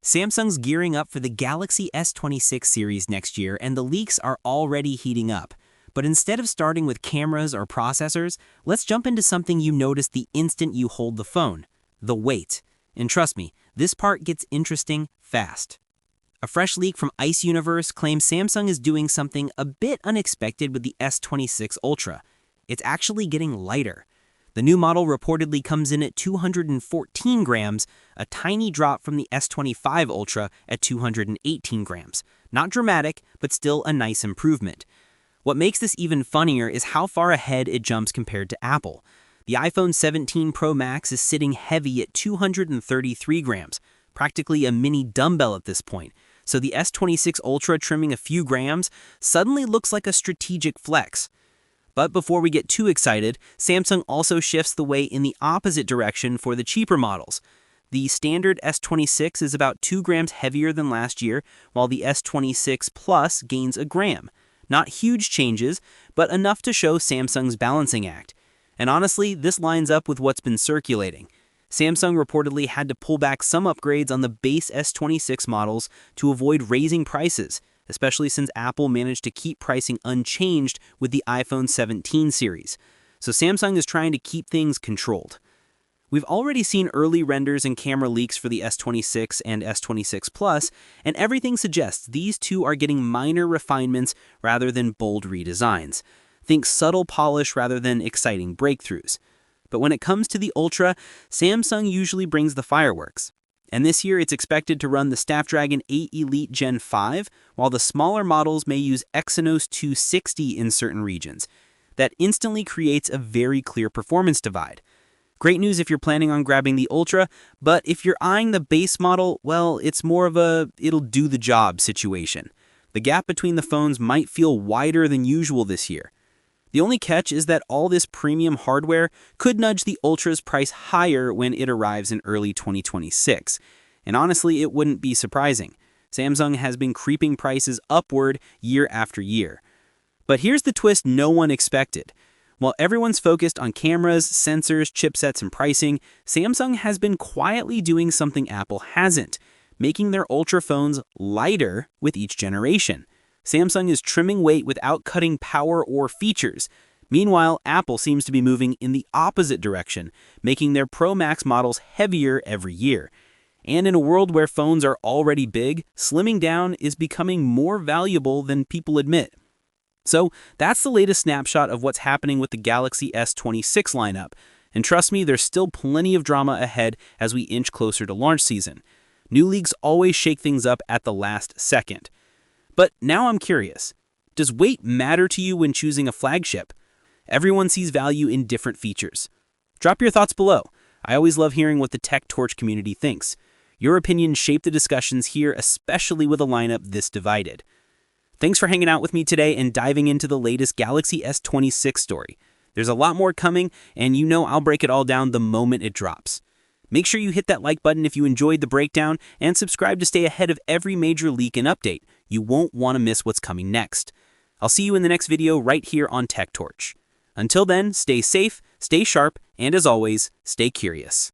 Samsung's gearing up for the Galaxy S26 series next year, and the leaks are already heating up. But instead of starting with cameras or processors, let's jump into something you notice the instant you hold the phone: the weight. And trust me, this part gets interesting fast. A fresh leak from Ice Universe claims Samsung is doing something a bit unexpected with the S26 Ultra. It's actually getting lighter. The new model reportedly comes in at 214 grams, a tiny drop from the S25 Ultra at 218 grams. Not dramatic, but still a nice improvement. What makes this even funnier is how far ahead it jumps compared to Apple. The iPhone 17 Pro Max is sitting heavy at 233 grams, practically a mini dumbbell at this point. So the S26 Ultra trimming a few grams suddenly looks like a strategic flex. But before we get too excited, Samsung also shifts the weight in the opposite direction for the cheaper models. The standard S26 is about 2 grams heavier than last year, while the S26 Plus gains a gram. Not huge changes, but enough to show Samsung's balancing act. And honestly, this lines up with what's been circulating. Samsung reportedly had to pull back some upgrades on the base S26 models to avoid raising prices, especially since Apple managed to keep pricing unchanged with the iPhone 17 series. So Samsung is trying to keep things controlled. We've already seen early renders and camera leaks for the S26 and S26 Plus, and everything suggests these two are getting minor refinements rather than bold redesigns. Think subtle polish rather than exciting breakthroughs. But when it comes to the Ultra, Samsung usually brings the fireworks. And this year it's expected to run the Snapdragon 8 Elite Gen 5, while the smaller models may use Exynos 260 in certain regions. That instantly creates a very clear performance divide. Great news if you're planning on grabbing the Ultra, but if you're eyeing the base model, well, it's more of a it'll do the job situation. The gap between the phones might feel wider than usual this year. The only catch is that all this premium hardware could nudge the Ultra's price higher when it arrives in early 2026. And honestly, it wouldn't be surprising. Samsung has been creeping prices upward year after year. But here's the twist no one expected. While everyone's focused on cameras, sensors, chipsets, and pricing, Samsung has been quietly doing something Apple hasn't, making their Ultra phones lighter with each generation. Samsung is trimming weight without cutting power or features. Meanwhile, Apple seems to be moving in the opposite direction, making their Pro Max models heavier every year. And in a world where phones are already big, slimming down is becoming more valuable than people admit. So that's the latest snapshot of what's happening with the Galaxy S26 lineup. And trust me, there's still plenty of drama ahead as we inch closer to launch season. New leaks always shake things up at the last second. But now I'm curious, does weight matter to you when choosing a flagship? Everyone sees value in different features. Drop your thoughts below. I always love hearing what the Tech Torch community thinks. Your opinions shape the discussions here, especially with a lineup this divided. Thanks for hanging out with me today and diving into the latest Galaxy S26 story. There's a lot more coming, and you know I'll break it all down the moment it drops. Make sure you hit that like button if you enjoyed the breakdown, and subscribe to stay ahead of every major leak and update. You won't want to miss what's coming next. I'll see you in the next video right here on Tech Torch. Until then, stay safe, stay sharp, and as always, stay curious.